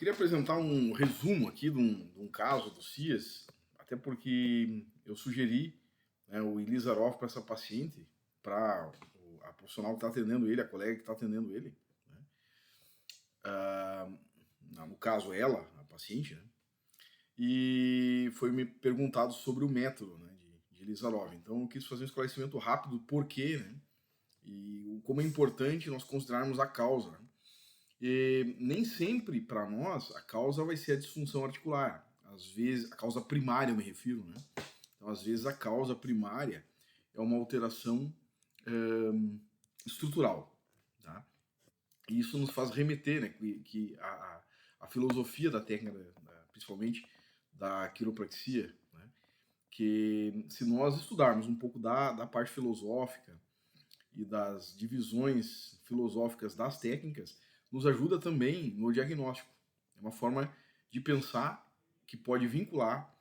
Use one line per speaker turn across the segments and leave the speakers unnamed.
Queria apresentar um resumo aqui de um caso do CIAS, até porque eu sugeri, né, o Ilizarov para essa paciente, para a profissional que está atendendo ele, a colega que está atendendo ele, né, ah, no caso ela, a paciente, né, e foi me perguntado sobre o método, né, de Ilizarov. Então eu quis fazer um esclarecimento rápido do porquê, né, e como é importante nós considerarmos a causa, né. E nem sempre para nós a causa vai ser a disfunção articular. Às vezes, a causa primária eu me refiro, né? Então, às vezes a causa primária é uma alteração estrutural, tá? E isso nos faz remeter, né, que a filosofia da técnica, principalmente da quiropraxia, né, que se nós estudarmos um pouco da parte filosófica e das divisões filosóficas das técnicas, nos ajuda também no diagnóstico. É uma forma de pensar que pode vincular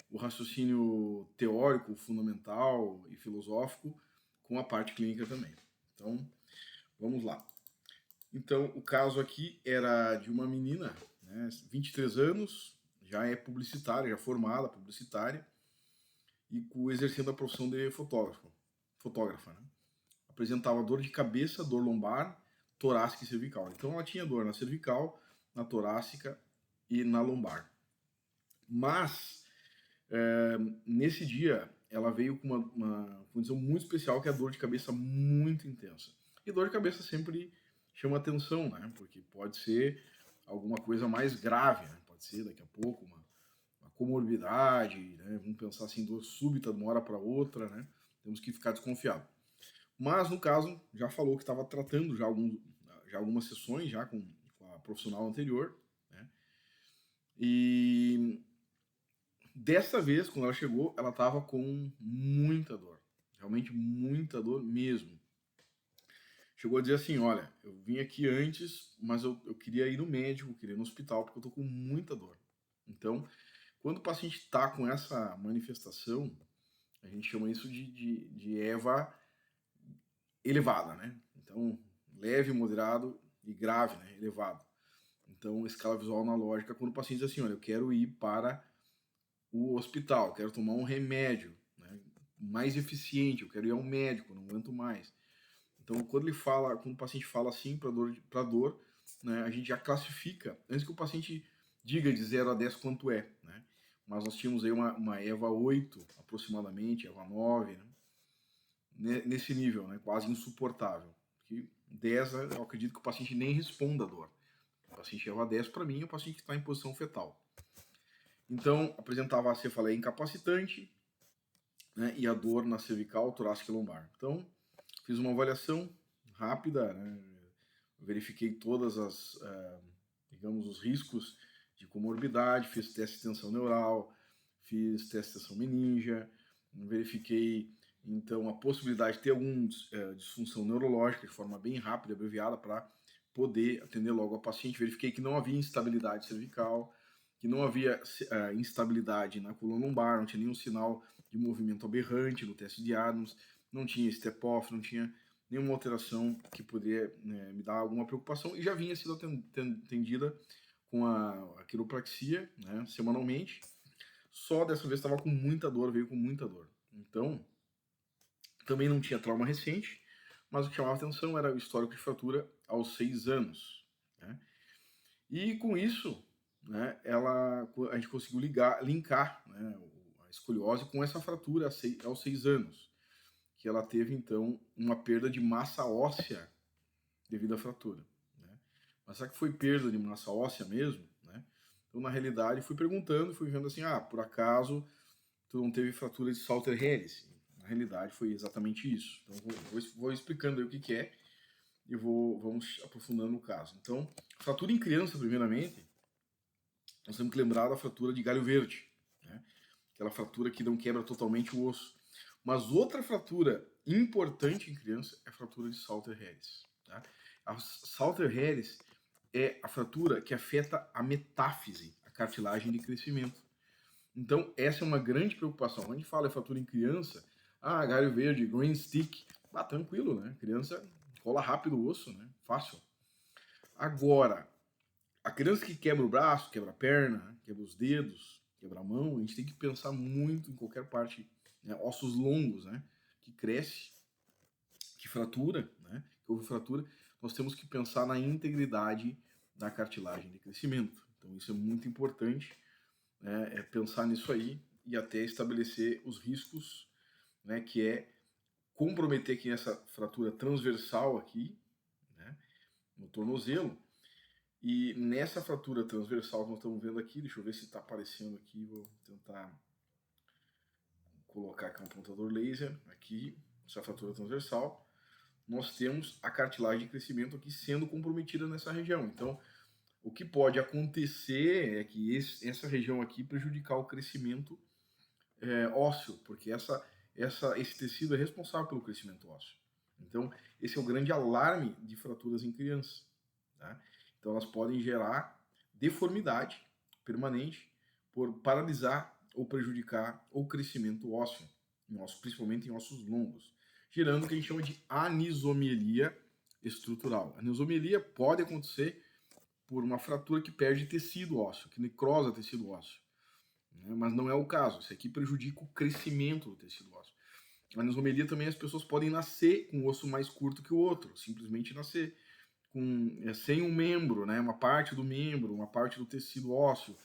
o raciocínio teórico, fundamental e filosófico com a parte clínica também. Então, vamos lá. Então, o caso aqui era de uma menina, né, 23 anos, já é publicitária, já formada publicitária, e exercendo a profissão de fotógrafa, né? Apresentava dor de cabeça, dor lombar, torácica e cervical. Então ela tinha dor na cervical, na torácica e na lombar. Mas, nesse dia, ela veio com uma condição muito especial, que é a dor de cabeça muito intensa. E dor de cabeça sempre chama atenção, né? Porque pode ser alguma coisa mais grave, né? Pode ser daqui a pouco uma comorbidade, né? Vamos pensar assim, dor súbita de uma hora para outra, né? Temos que ficar desconfiado. Mas, no caso, já falou que estava tratando já algumas sessões já com a profissional anterior, né? E dessa vez, quando ela chegou, ela estava com muita dor. Realmente muita dor mesmo. Chegou a dizer assim, olha, eu vim aqui antes, mas eu queria ir no médico, queria ir no hospital, porque eu estou com muita dor. Então, quando o paciente está com essa manifestação, a gente chama isso de EVA elevada, né? Então, leve, moderado e grave, né? Elevado. Então, escala visual analógica, quando o paciente diz assim, olha, eu quero ir para o hospital, quero tomar um remédio, né, mais eficiente, eu quero ir ao médico, não aguento mais. Então, quando o paciente fala assim para dor, né, a gente já classifica, antes que o paciente diga de 0 a 10 quanto é, né? Mas nós tínhamos aí uma EVA 8, aproximadamente, EVA 9, né? Nesse nível, né, quase insuportável. Que 10, eu acredito que o paciente nem responda à dor. O paciente EVA 10, para mim, é o paciente que está em posição fetal. Então, apresentava a cefaleia incapacitante, né, e a dor na cervical, torácica e lombar. Então, fiz uma avaliação rápida, né, verifiquei todas digamos, os riscos de comorbidade, fiz teste de tensão neural, fiz teste de tensão meningia, verifiquei, então, a possibilidade de ter alguma disfunção neurológica de forma bem rápida, abreviada, para poder atender logo a paciente. Verifiquei que não havia instabilidade cervical, que não havia instabilidade na coluna lombar, não tinha nenhum sinal de movimento aberrante no teste de Adams, não tinha step-off, não tinha nenhuma alteração que poderia, né, me dar alguma preocupação, e já vinha sido atendida com a quiropraxia, né, semanalmente. Só dessa vez estava com muita dor, veio com muita dor. Então, também não tinha trauma recente, mas o que chamava atenção era o histórico de fratura aos 6 anos. Né? E com isso, né, a gente conseguiu linkar, né, a escoliose com essa fratura aos 6 anos, que ela teve, então, uma perda de massa óssea devido à fratura. Né? Mas será que foi perda de massa óssea mesmo? Né? Então, na realidade, fui perguntando, fui vendo assim, por acaso tu não teve fratura de Salter hélice? Na realidade, foi exatamente isso. Então, vou explicando aí o que é e vamos aprofundando no caso. Então, fratura em criança, primeiramente, nós temos que lembrar da fratura de galho verde, né? Aquela fratura que não quebra totalmente o osso. Mas outra fratura importante em criança é a fratura de Salter hélice. Tá? A Salter hélice é a fratura que afeta a metáfise, a cartilagem de crescimento. Então, essa é uma grande preocupação. Quando a gente fala em fratura em criança, galho verde, green stick, tranquilo, né? Criança rola rápido o osso, né? Fácil. Agora, criança que quebra o braço, quebra a perna, quebra os dedos, quebra a mão, a gente tem que pensar muito em qualquer parte, né? Ossos longos, né? Que cresce, que fratura, né? Que houve fratura, nós temos que pensar na integridade da cartilagem de crescimento. Então isso é muito importante, né? É pensar nisso aí e até estabelecer os riscos, né? Que é comprometer aqui essa fratura transversal aqui, né? No tornozelo. E nessa fratura transversal que nós estamos vendo aqui, deixa eu ver se está aparecendo aqui, vou tentar colocar aqui um apontador laser, aqui, essa fratura transversal, nós temos a cartilagem de crescimento aqui sendo comprometida nessa região. Então, o que pode acontecer é que essa região aqui prejudicar o crescimento ósseo, porque esse tecido é responsável pelo crescimento ósseo. Então, esse é o grande alarme de fraturas em crianças, tá? Então, elas podem gerar deformidade permanente por paralisar ou prejudicar o crescimento ósseo, principalmente em ossos longos, gerando o que a gente chama de anisomelia estrutural. A anisomelia pode acontecer por uma fratura que perde tecido ósseo, que necrosa tecido ósseo, né? Mas não é o caso. Isso aqui prejudica o crescimento do tecido ósseo. A anisomelia também as pessoas podem nascer com um osso mais curto que o outro, simplesmente nascer sem um membro, né? Uma parte do membro, uma parte do tecido ósseo,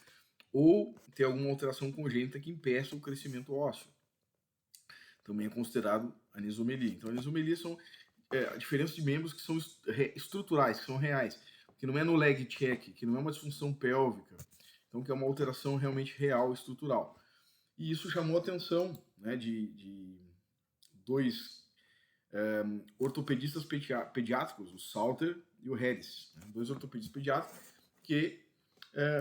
ou ter alguma alteração congênita que impeça o crescimento ósseo. Também é considerado anisomelia. Então, a anisomelia são a diferença de membros que são estruturais, que são reais, que não é no leg check, que não é uma disfunção pélvica, então que é uma alteração realmente real, estrutural. E isso chamou a atenção, né, de dois ortopedistas pediátricos, o Salter e o Harris, né, dois ortopedistas pediátricos que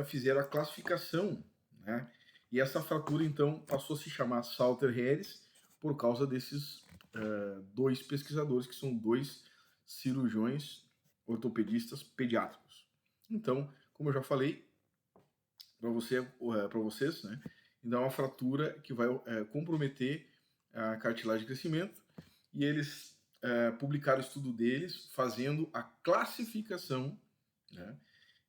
fizeram a classificação, né, e essa fratura então passou a se chamar Salter-Harris por causa desses dois pesquisadores, que são dois cirurgiões ortopedistas pediátricos. Então, como eu já falei para vocês, né, então é uma fratura que vai comprometer a cartilagem de crescimento, e eles publicaram o estudo deles fazendo a classificação, né,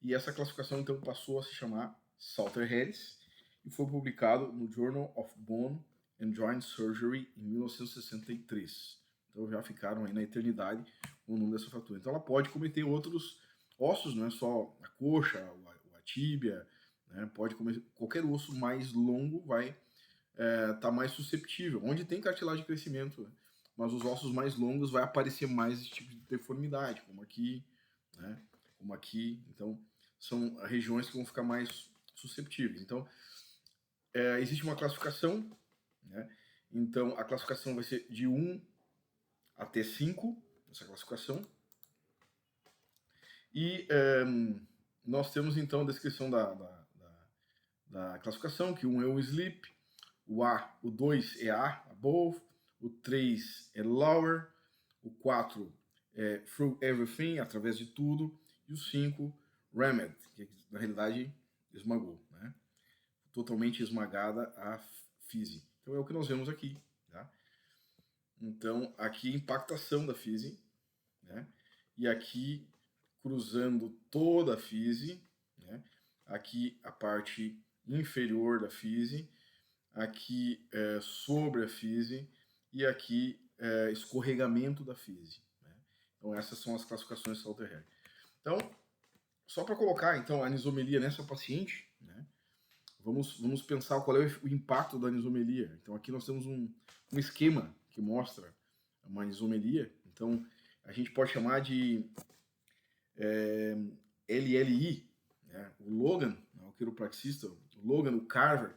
e essa classificação então passou a se chamar Salter-Harris e foi publicado no Journal of Bone and Joint Surgery em 1963. Então já ficaram aí na eternidade o nome dessa fratura. Então ela pode cometer outros ossos, não é só a coxa, a tíbia, né? Pode cometer qualquer osso mais longo vai estar mais susceptível. Onde tem cartilagem de crescimento, né? Mas os ossos mais longos vai aparecer mais esse tipo de deformidade, como aqui, né? Como aqui. Então são regiões que vão ficar mais susceptíveis. Então existe uma classificação, né? Então a classificação vai ser de 1 até 5, essa classificação. E nós temos então a descrição da classificação, que 1 é o sleep, o 2 é above, o 3 é lower, o 4 é through everything, através de tudo, e o 5, rammed, que na realidade esmagou, né? Totalmente esmagada a fise. Então é o que nós vemos aqui, tá? Então aqui impactação da fise, né? E aqui cruzando toda a fise, né? Aqui a parte inferior da fise, aqui sobre a fise e aqui escorregamento da fise, né? Então essas são as classificações de Salter-Harris. Então, só para colocar então a anisomelia nessa paciente, né? Vamos pensar qual é o impacto da anisomelia. Então aqui nós temos um esquema que mostra uma anisomelia. Então a gente pode chamar de LLI, né? O Logan, o quiropraxista, o Logan, o Carver.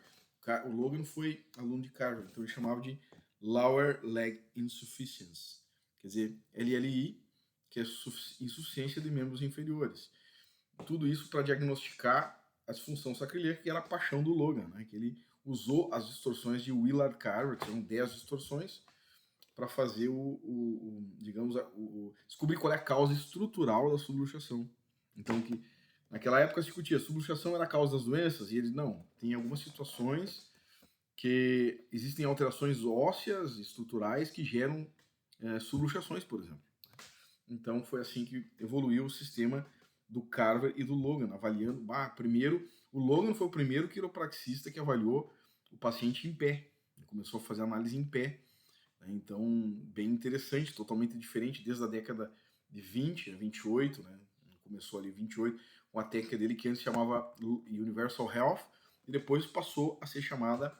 O Logan foi aluno de Carver, então ele chamava de Lower Leg Insufficiency, quer dizer, LLI, que é insuficiência de membros inferiores. Tudo isso para diagnosticar a disfunção sacroiliaca, que era a paixão do Logan, né? Que ele usou as distorções de Willard Carver, que são 10 distorções, para fazer descobrir qual é a causa estrutural da subluxação. Então, que naquela época se discutia, a subluxação era a causa das doenças, e eles não, tem algumas situações que existem alterações ósseas, estruturais, que geram subluxações, por exemplo. Então, foi assim que evoluiu o sistema do Carver e do Logan, avaliando. Primeiro, o Logan foi o primeiro quiropraxista que avaliou o paciente em pé. Ele começou a fazer análise em pé. Né? Então, bem interessante, totalmente diferente desde a década de 20 a 28, né? Começou ali em 28, com a técnica dele que antes chamava Universal Health, e depois passou a ser chamada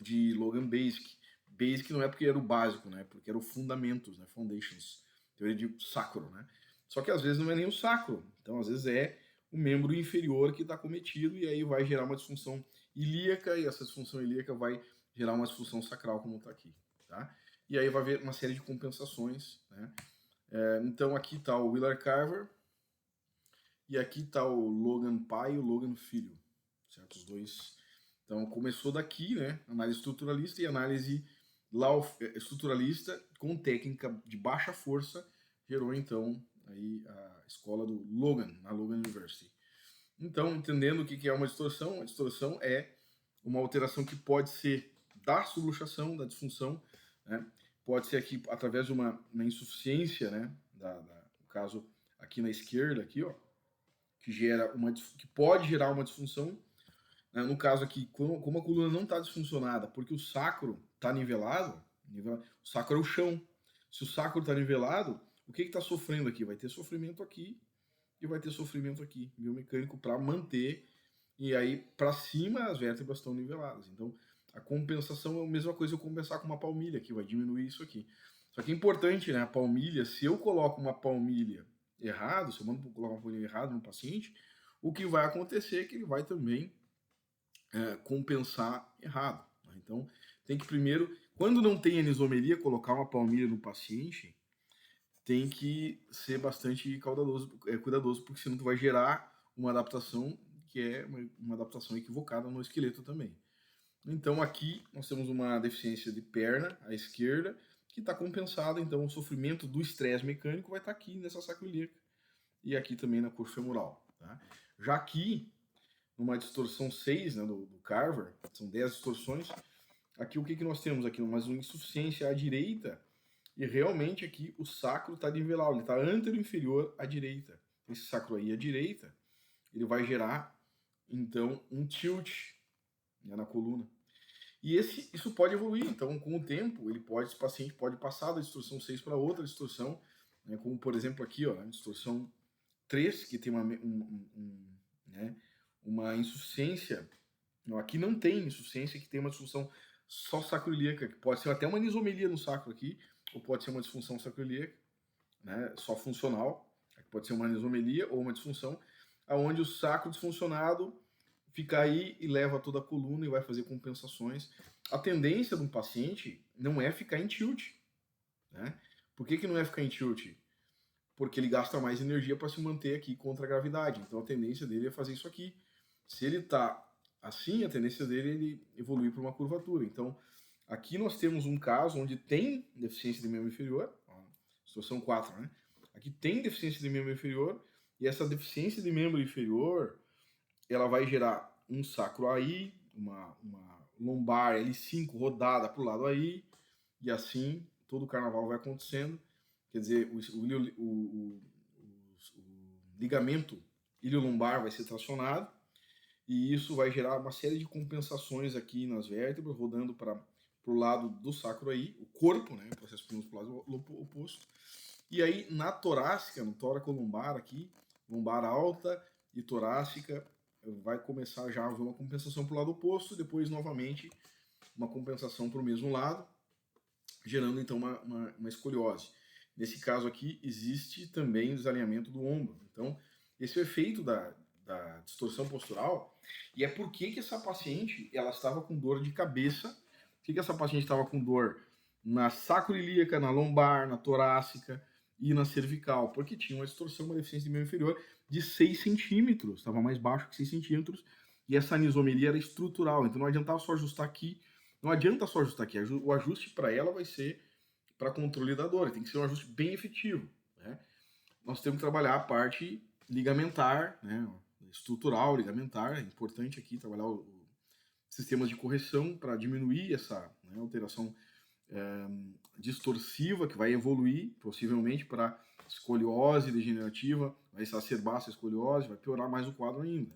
de Logan Basic. Basic não é porque era o básico, né? Porque era o fundamentos, né? Foundations, teoria de sacro, né? Só que às vezes não é nem o sacro, então às vezes é o membro inferior que está cometido e aí vai gerar uma disfunção ilíaca e essa disfunção ilíaca vai gerar uma disfunção sacral como está aqui, tá? E aí vai haver uma série de compensações, né? Então aqui está o Willard Carver e aqui está o Logan pai e o Logan filho, certo? Os dois. Então começou daqui, né? Análise estruturalista e análise estruturalista com técnica de baixa força gerou então aí a escola do Logan, na Logan University. Então, entendendo o que é uma distorção, a distorção é uma alteração que pode ser da subluxação, da disfunção, né? Pode ser aqui através de uma insuficiência, né? No caso aqui na esquerda, aqui, ó, que pode gerar uma disfunção. Né? No caso aqui, como a coluna não está disfuncionada, porque o sacro está nivelado, o sacro é o chão. Se o sacro está nivelado, o que está sofrendo aqui? Vai ter sofrimento aqui e vai ter sofrimento aqui, biomecânico, para manter. E aí, para cima, as vértebras estão niveladas. Então, a compensação é a mesma coisa eu compensar com uma palmilha aqui, vai diminuir isso aqui. Só que é importante, né? A palmilha, se eu coloco uma palmilha errado, se eu mando colocar uma palmilha errada no paciente, o que vai acontecer é que ele vai também compensar errado. Né? Então, tem que primeiro, quando não tem anisomeria, colocar uma palmilha no paciente, tem que ser bastante cuidadoso, porque senão tu vai gerar uma adaptação que é uma adaptação equivocada no esqueleto também. Então aqui nós temos uma deficiência de perna à esquerda que está compensada, então o sofrimento do estresse mecânico vai estar aqui nessa sacroiliaca e aqui também na coxa femoral. Tá? Já aqui, numa distorção 6, né, do Carver, são 10 distorções, aqui o que nós temos aqui? Uma insuficiência à direita e realmente aqui o sacro está nivelado, ele está antero-inferior à direita. Esse sacro aí à direita, ele vai gerar então um tilt, né, na coluna. E isso pode evoluir, então com o tempo esse paciente pode passar da distorção 6 para outra distorção, né, como por exemplo aqui, ó, a distorção 3, que tem né, uma insuficiência. Não, aqui não tem insuficiência, que tem uma disfunção só sacroiliaca, que pode ser até uma anisomelia no sacro aqui, ou pode ser uma disfunção sacroiliaca, né, só funcional, pode ser uma anisomelia ou uma disfunção, aonde o sacro disfuncionado fica aí e leva toda a coluna e vai fazer compensações. A tendência de um paciente não é ficar em tilt. Né? Por que não é ficar em tilt? Porque ele gasta mais energia para se manter aqui contra a gravidade. Então a tendência dele é fazer isso aqui. Se ele está assim, a tendência dele é ele evoluir para uma curvatura. Então aqui nós temos um caso onde tem deficiência de membro inferior, situação 4, né? Aqui tem deficiência de membro inferior, e essa deficiência de membro inferior, ela vai gerar um sacro aí, uma lombar L5 rodada para o lado aí, e assim todo o carnaval vai acontecendo. Quer dizer, o ligamento iliolombar vai ser tracionado, e isso vai gerar uma série de compensações aqui nas vértebras, rodando para o lado do sacro aí, o corpo, né, processo espinhoso para o lado oposto. E aí, na torácica, no tóraco-lombar aqui, lombar alta e torácica, vai começar já a haver uma compensação para o lado oposto, depois, novamente, uma compensação para o mesmo lado, gerando, então, uma escoliose. Nesse caso aqui, existe também desalinhamento do ombro. Então, esse é o efeito da distorção postural, e é porque essa paciente ela estava com dor de cabeça. Por que essa paciente estava com dor na sacroiliaca, na lombar, na torácica e na cervical? Porque tinha uma distorção, uma deficiência de membro inferior de 6 centímetros, estava mais baixo que 6 centímetros, e essa anisomeria era estrutural, então não adiantava só ajustar aqui, não adianta só ajustar aqui, o ajuste para ela vai ser para controle da dor, tem que ser um ajuste bem efetivo. Né? Nós temos que trabalhar a parte ligamentar, né? Estrutural, ligamentar, é importante aqui trabalhar sistemas de correção para diminuir essa, né, alteração distorsiva que vai evoluir possivelmente para escoliose degenerativa, vai exacerbar essa escoliose, vai piorar mais o quadro ainda.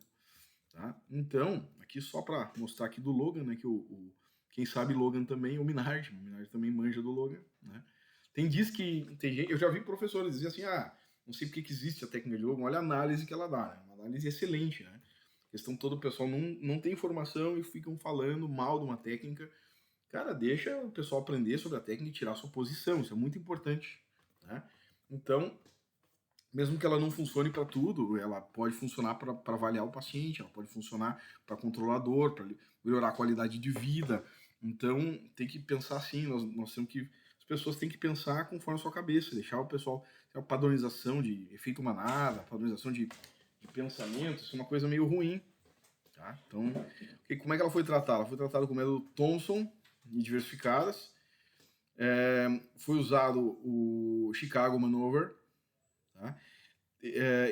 Tá? Então, aqui só para mostrar aqui do Logan, né, que quem sabe Logan também, o Minard também manja do Logan, né? Tem gente, eu já vi professores dizer assim, não sei porque que existe a técnica de Logan, olha a análise que ela dá, né? Uma análise excelente, né? A questão toda, o pessoal não tem informação e ficam falando mal de uma técnica. Cara, deixa o pessoal aprender sobre a técnica e tirar a sua posição, isso é muito importante, né? Então, mesmo que ela não funcione para tudo, ela pode funcionar para avaliar o paciente, ela pode funcionar para controlar a dor, para melhorar a qualidade de vida. Então, tem que pensar assim, nós temos que... As pessoas têm que pensar conforme a sua cabeça, deixar o pessoal... A padronização de efeito manada, padronização de pensamento, isso é uma coisa meio ruim, tá? Então, como é que ela foi tratada? Ela foi tratada com o método Thompson e diversificadas. Foi usado o Chicago Manover, tá?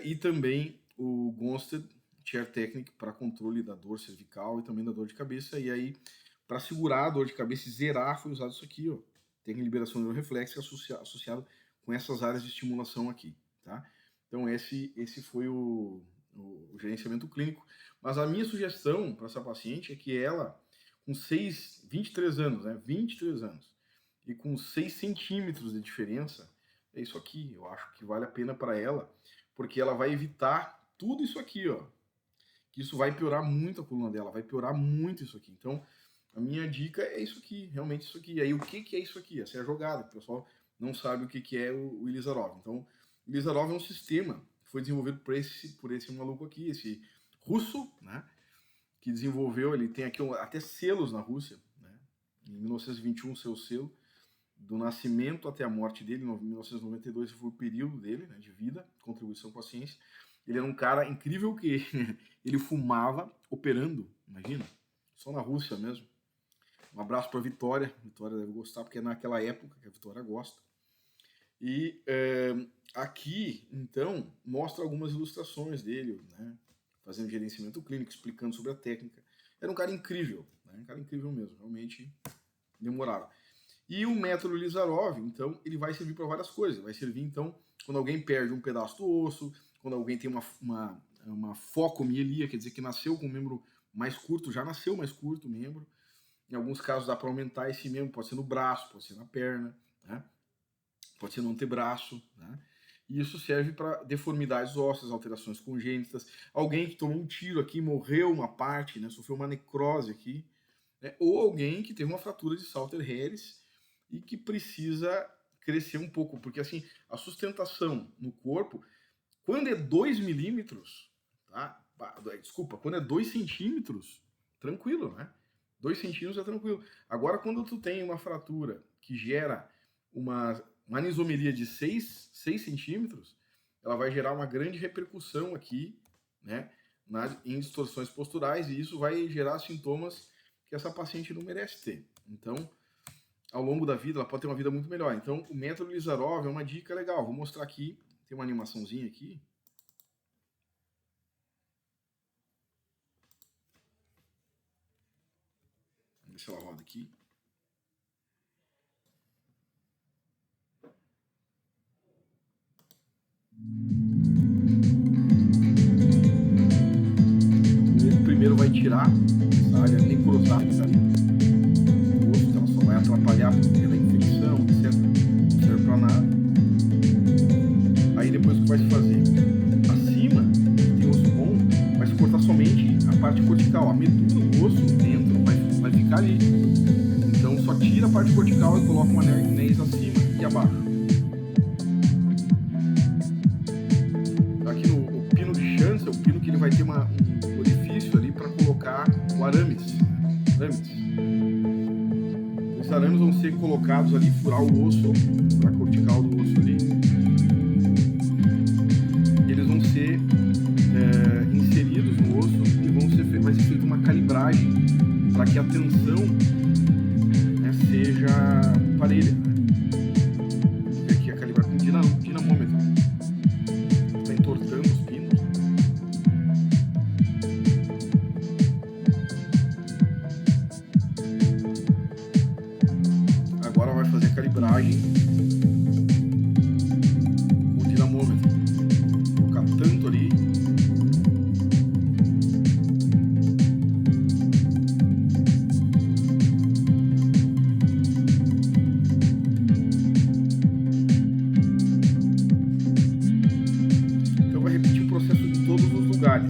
E também o Gonstead Chair Technique para controle da dor cervical e também da dor de cabeça. E aí, para segurar a dor de cabeça e zerar, foi usado isso aqui, ó. Tem liberação neuroreflexa associado com essas áreas de estimulação aqui, tá? Então esse foi o gerenciamento clínico. Mas a minha sugestão para essa paciente é que ela, com 23 anos, né? 23 anos, e com 6 centímetros de diferença, é isso aqui. Eu acho que vale a pena para ela, porque ela vai evitar tudo isso aqui, ó. Que isso vai piorar muito a coluna dela, vai piorar muito isso aqui. Então, a minha dica é isso aqui, realmente isso aqui. E aí, o que é isso aqui? Essa é a jogada, o pessoal não sabe o que é o Ilizarov. Então, o Ilizarov é um sistema que foi desenvolvido por esse maluco aqui, esse russo, né? Que desenvolveu, ele tem aqui até selos na Rússia, né? Em 1921, seu selo, do nascimento até a morte dele, em 1992, foi o período dele, né, de vida, contribuição com a ciência. Ele era um cara incrível que ele fumava operando, imagina, só na Rússia mesmo. Um abraço para a Vitória. Vitória deve gostar, porque é naquela época que a Vitória gosta. E aqui, então, mostra algumas ilustrações dele, né? Fazendo gerenciamento clínico, explicando sobre a técnica. Era um cara incrível, né? Um cara incrível mesmo, realmente memorável. E o método Ilizarov, então, ele vai servir para várias coisas. Vai servir, então, quando alguém perde um pedaço do osso, quando alguém tem uma focomielia, quer dizer que nasceu com um membro mais curto, já nasceu mais curto o membro. Em alguns casos dá para aumentar esse membro, pode ser no braço, pode ser na perna, né? Pode ser no antebraço, né? E isso serve para deformidades ósseas, alterações congênitas. Alguém que tomou um tiro aqui, morreu uma parte, né? Sofreu uma necrose aqui, né? Ou alguém que teve uma fratura de Salter Harris e que precisa crescer um pouco, porque assim, a sustentação no corpo, quando é 2 milímetros, tá? Desculpa, quando é 2 centímetros, tranquilo, né? 2 centímetros é tranquilo. Agora, quando tu tem uma fratura que gera uma anisomeria de 6 centímetros, ela vai gerar uma grande repercussão aqui, né? Em distorções posturais, e isso vai gerar sintomas que essa paciente não merece ter. Então, ao longo da vida, ela pode ter uma vida muito melhor. Então, o método Ilizarov é uma dica legal. Vou mostrar aqui, tem uma animaçãozinha aqui. Vamos ver se ela roda aqui. Ele primeiro vai tirar essa área necrosática ali. O osso, ela só vai atrapalhar porque da infecção, etc. Não serve pra nada. Aí depois o que vai se fazer? Acima, que tem osso bom, vai se cortar somente a parte cortical. A medula do osso dentro vai ficar ali. Então só tira a parte cortical e coloca uma anéis acima e abaixo. Aqui no pino de chance, é o pino que ele vai ter um orifício ali para colocar o arames. Os arames vão ser colocados ali, furar o osso, furar a cortical do osso ali. E eles vão ser inseridos no osso e vai ser feita uma calibragem para que a tensão, né, seja parelha. E aqui a calibrar com dinamômetro. Está entortando os pinos. Agora vai fazer a calibragem com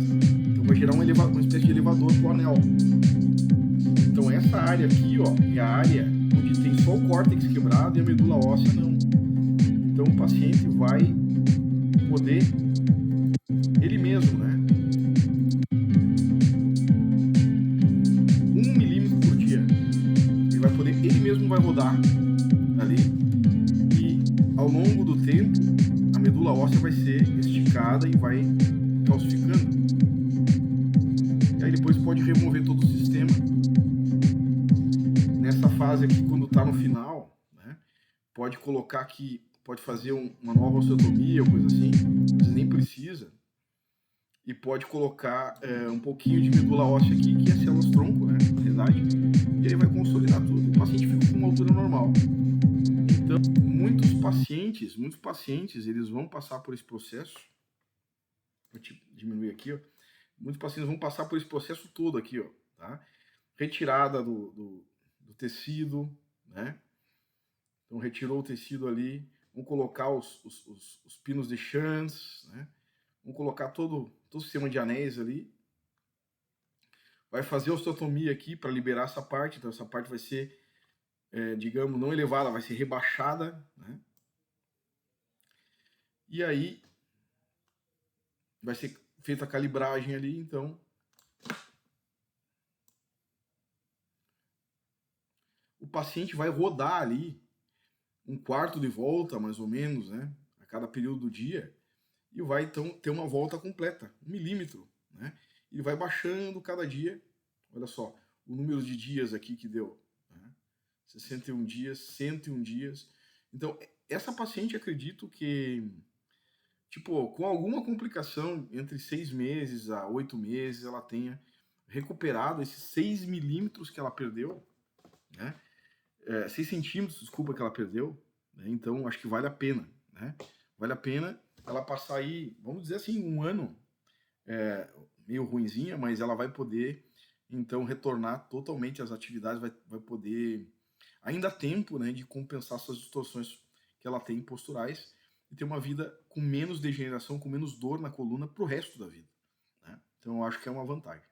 posturais. Então vai gerar uma espécie de elevador pro anel. Então essa área aqui, ó, é a área onde tem só o córtex quebrado e a medula óssea não. Então o paciente vai poder ele mesmo, né? 1 milímetro por dia. Ele vai poder, ele mesmo vai rodar ali e ao longo do tempo a medula óssea vai ser esticada e vai calcificando. E aí depois pode remover todo o sistema. Nessa fase aqui, quando está no final, né, pode colocar aqui, pode fazer uma nova osteotomia ou coisa assim, às vezes nem precisa. E pode colocar um pouquinho de medula óssea aqui, que é células-tronco, né, na verdade, e aí vai consolidar tudo. O paciente fica com uma altura normal. Então, muitos pacientes, eles vão passar por esse processo. Vou diminuir aqui, ó. Muitos pacientes vão passar por esse processo todo aqui, ó, tá? Retirada do tecido, né? Então, retirou o tecido ali, vão colocar os pinos de Schanz, né? Vamos colocar todo o sistema de anéis ali. Vai fazer a osteotomia aqui para liberar essa parte. Então essa parte vai ser, digamos, não elevada, vai ser rebaixada, né? E aí vai ser feita a calibragem ali, então. O paciente vai rodar ali um quarto de volta, mais ou menos, né? A cada período do dia. E vai então ter uma volta completa, 1 milímetro, né? E vai baixando cada dia. Olha só, o número de dias aqui que deu, né? 61 dias, 101 dias. Então, essa paciente, acredito que, tipo, com alguma complicação, entre 6 meses a 8 meses, ela tenha recuperado esses 6 milímetros que ela perdeu, né? 6 centímetros, desculpa, que ela perdeu, né? Então, acho que vale a pena, né? Vale a pena ela passar aí, vamos dizer assim, um ano meio ruinzinha, mas ela vai poder, então, retornar totalmente às atividades, vai poder, ainda há tempo, né, de compensar essas distorções que ela tem posturais e ter uma vida com menos degeneração, com menos dor na coluna pro resto da vida, né? Então, eu acho que é uma vantagem.